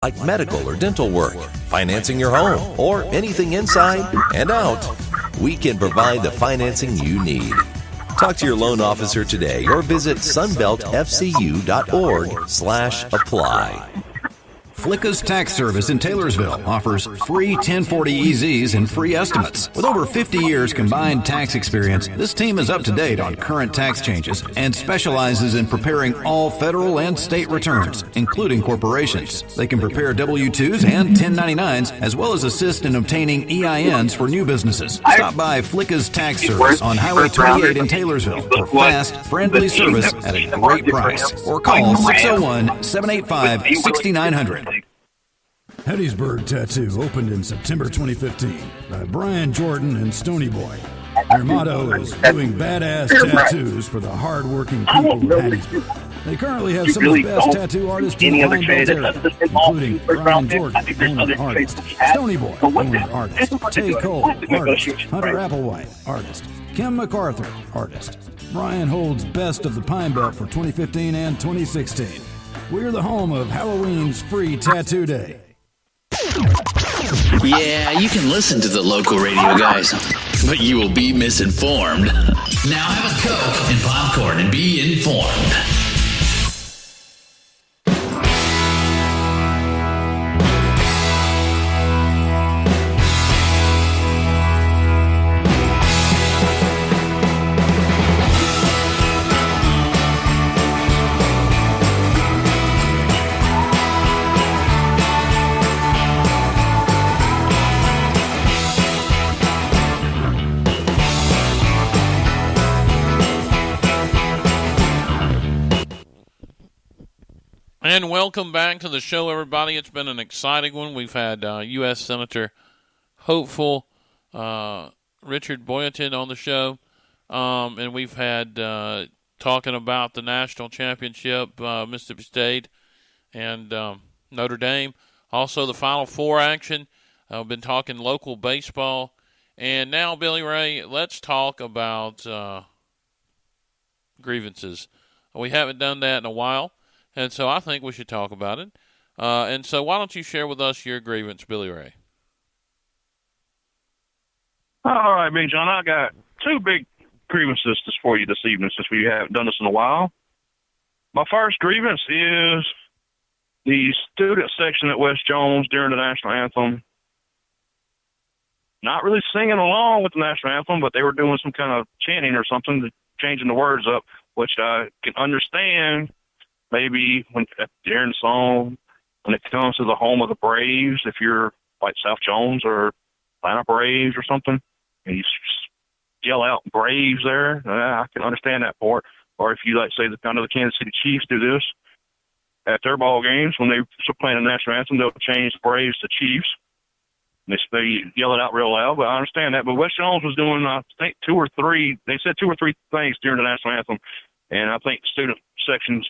like medical or dental work, financing your home, or anything inside and out. We can provide the financing you need. Talk to your loan officer today or visit sunbeltfcu.org/apply. Flicka's Tax Service in Taylorsville offers free 1040 EZs and free estimates. With over 50 years combined tax experience, this team is up to date on current tax changes and specializes in preparing all federal and state returns, including corporations. They can prepare W-2s and 1099s, as well as assist in obtaining EINs for new businesses. Stop by Flicka's Tax Service on Highway 28 in Taylorsville for fast, friendly service at a great price. Or call 601-785-6900. Hattiesburg Tattoo opened in September 2015 by Brian Jordan and Stony Boy. Their motto is doing badass tattoos for the hard-working people of Hattiesburg. They currently have some of the best tattoo artists in the Pine Belt area, including Brian Jordan, owner artist, Stony Boy, owner artist, Tay Cole, artist, Hunter Applewhite, artist, Kim MacArthur, artist. Brian holds Best of the Pine Belt for 2015 and 2016. We're the home of Halloween's free tattoo day. Yeah, you can listen to the local radio guys, but you will be misinformed. Now have a Coke and popcorn and be informed. And welcome back to the show, everybody. It's been an exciting one. We've had U.S. Senator hopeful Richard Boyerton on the show, and we've had talking about the national championship, Mississippi State and Notre Dame. Also, the Final Four action. I've been talking local baseball. And now, Billy Ray, let's talk about grievances. We haven't done that in a while. And so I think we should talk about it. And so why don't you share with us your grievance, Billy Ray? All right, Big John, I got two big grievances for you this evening since we haven't done this in a while. My first grievance is the student section at West Jones during the national anthem. Not really singing along with the national anthem, but they were doing some kind of chanting or something, changing the words up, which I can understand. Maybe during the song, when it comes to the home of the Braves, if you're like South Jones or Atlanta Braves or something, and you yell out Braves there, I can understand that part. Or if you, like, say, I know the Kansas City Chiefs do this at their ball games. When they're playing the national anthem, they'll change Braves to Chiefs. And they yell it out real loud, but I understand that. But West Jones was doing, I think, two or three things during the national anthem. And I think student sections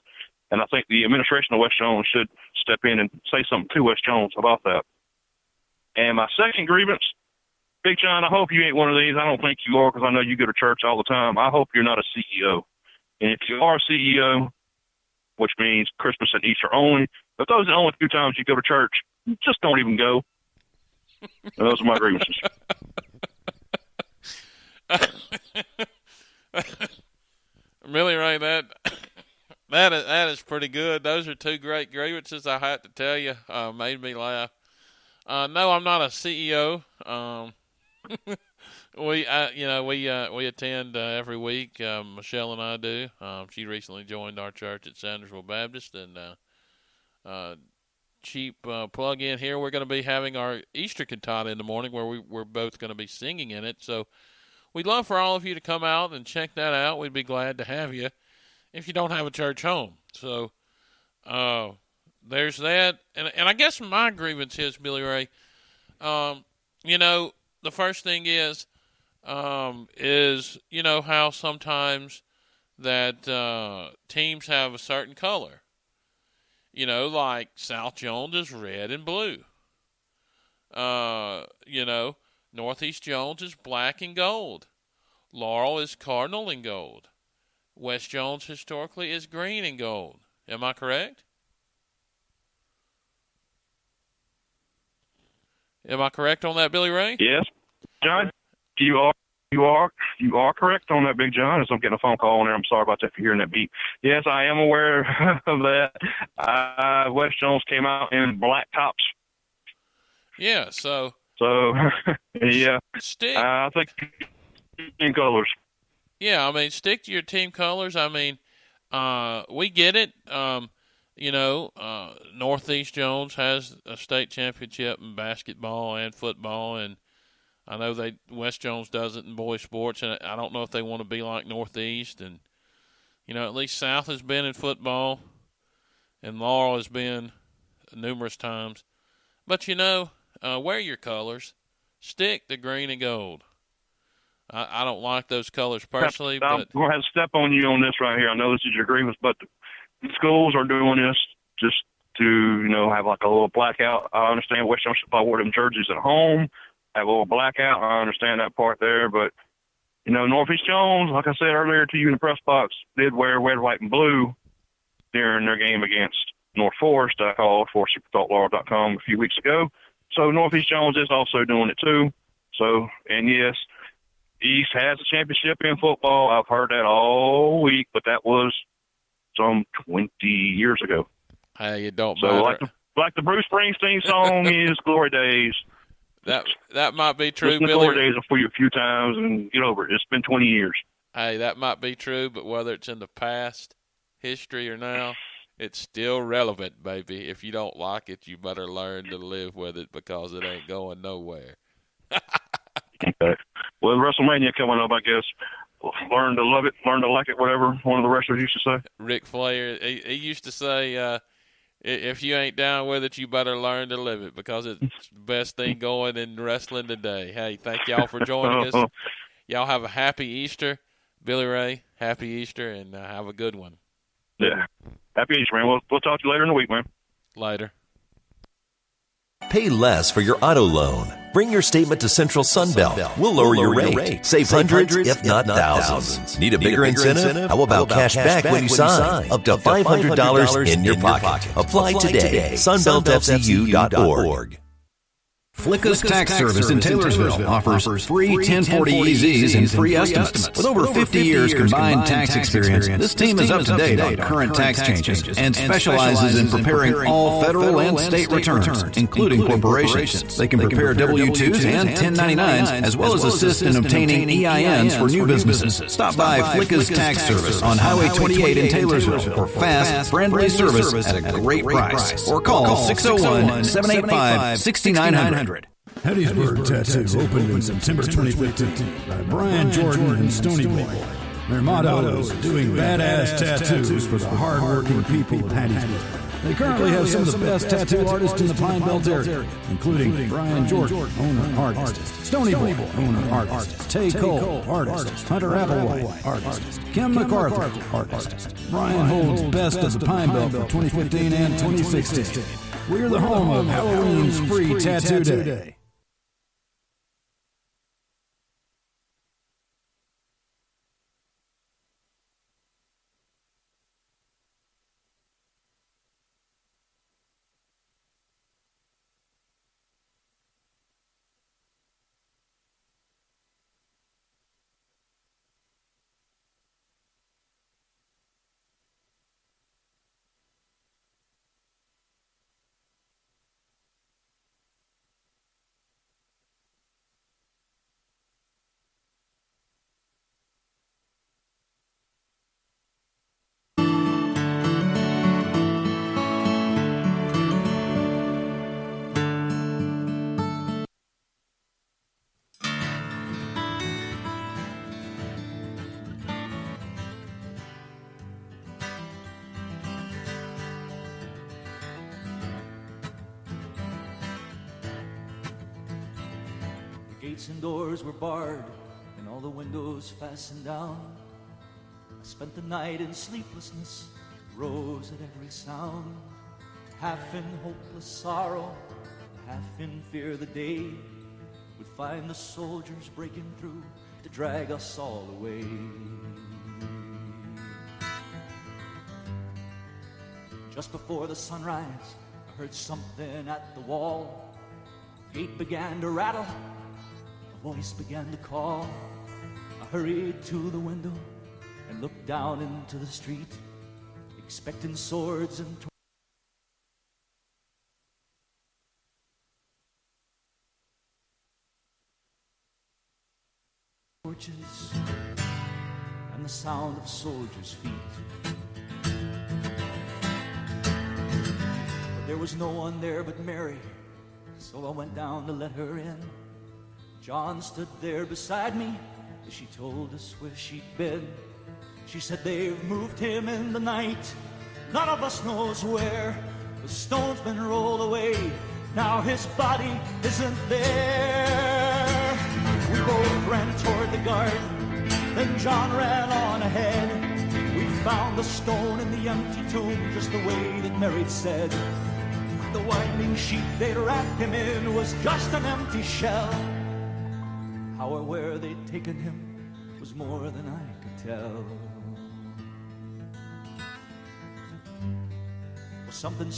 and I think the administration of West Jones should step in and say something to West Jones about that. And my second grievance, Big John, I hope you ain't one of these. I don't think you are because I know you go to church all the time. I hope you're not a CEO. And if you are a CEO, which means Christmas and Easter only, if those are the only two times you go to church, just don't even go. And those are my grievances. Really, Ray, that is pretty good. Those are two great grievances. I have to tell you, made me laugh. No, I'm not a CEO. We attend every week. Michelle and I do. She recently joined our church at Sandersville Baptist, and cheap plug in here. We're going to be having our Easter cantata in the morning, where we're both going to be singing in it. So we'd love for all of you to come out and check that out. We'd be glad to have you if you don't have a church home. So there's that. And I guess my grievance is, Billy Ray, the first thing is how sometimes that teams have a certain color. Like South Jones is red and blue. Northeast Jones is black and gold. Laurel is cardinal and gold. West Jones historically is green and gold. Am I correct? Am I correct on that, Billy Ray? Yes, John, you are correct on that, Big John. As I'm getting a phone call on there, I'm sorry about that for hearing that beep. Yes, I am aware of that. West Jones came out in black tops. Yeah. So yeah, stick. I think in colors. Yeah, I mean, stick to your team colors. I mean, we get it. Northeast Jones has a state championship in basketball and football, and I know West Jones does it in boys sports, and I don't know if they want to be like Northeast. And, at least South has been in football, and Laurel has been numerous times. But, wear your colors. Stick to green and gold. I don't like those colors personally. I'm but going to have to step on you on this right here. I know this is your grievance, but the schools are doing this just to, have like a little blackout. I understand West Jones should probably wear them jerseys at home, have a little blackout. I understand that part there, but, Northeast Jones, like I said earlier to you in the press box, did wear red, white, and blue during their game against North Forest. I called for SuperTalkLaurel.com a few weeks ago. So Northeast Jones is also doing it too. So, and yes, East has a championship in football. I've heard that all week, but that was some 20 years ago. Hey, it don't so matter. Like the Bruce Springsteen song is Glory Days. That might be true, Listen to Billy. Glory Days for you a few times and get over it. It's been 20 years. Hey, that might be true, but whether it's in the past, history, or now, it's still relevant, baby. If you don't like it, you better learn to live with it because it ain't going nowhere. Okay. Well, WrestleMania coming up, I guess. Learn to love it, learn to like it, whatever one of the wrestlers used to say. Ric Flair, he used to say, if you ain't down with it, you better learn to live it because it's the best thing going in wrestling today. Hey, thank y'all for joining us. Y'all have a happy Easter. Billy Ray, happy Easter, and have a good one. Yeah. Happy Easter, man. We'll talk to you later in the week, man. Later. Pay less for your auto loan. Bring your statement to Central Sunbelt. We'll lower your rate. Save hundreds, if not thousands. Need a bigger incentive? How about cash back when you sign? Up to $500 in your pocket. Apply today. SunbeltFCU.org. Flicka's Tax Service in Taylorsville offers free 1040 EZs and free estimates. With over 50 years combined tax experience, this team is up to date on current tax changes and specializes in preparing all federal and state returns, including corporations. They can prepare W-2s and 1099s, as well as assist in obtaining EINs for new businesses. Stop by Flicka's Tax Service on Highway 28 in Taylorsville for fast, friendly service at a great price. Or call 601-785-6900. Hattiesburg Tattoo opened in September 2015 by Brian Jordan and Stony Boy. Their motto is doing badass tattoos for the hard-working people of Hattiesburg. They currently have some of the best tattoo artists in the Pine Belt area, including Brian Jordan, owner, artist, Stony Boy, owner, artist, Tay Cole, artist, Hunter Applewhite, artist, Kim MacArthur, artist. Brian holds best of the Pine Belt for 2015 and 2016. We're the home of Halloween's free tattoo day. Gates and doors were barred and all the windows fastened down. I spent the night in sleeplessness, rose at every sound, half in hopeless sorrow, half in fear the day would find the soldiers breaking through to drag us all away. Just before the sunrise, I heard something at the wall. The gate began to rattle, a voice began to call. I hurried to the window and looked down into the street, expecting swords and torches and the sound of soldiers' feet. But there was no one there but Mary, so I went down to let her in. John stood there beside me as she told us where she'd been. She said, they've moved him in the night, none of us knows where. The stone's been rolled away, now his body isn't there. We both ran toward the garden, then John ran on ahead. We found the stone in the empty tomb, just the way that Mary said. The winding sheet they'd wrapped him in was just an empty shell. How or where they'd taken him was more than I could tell. Was something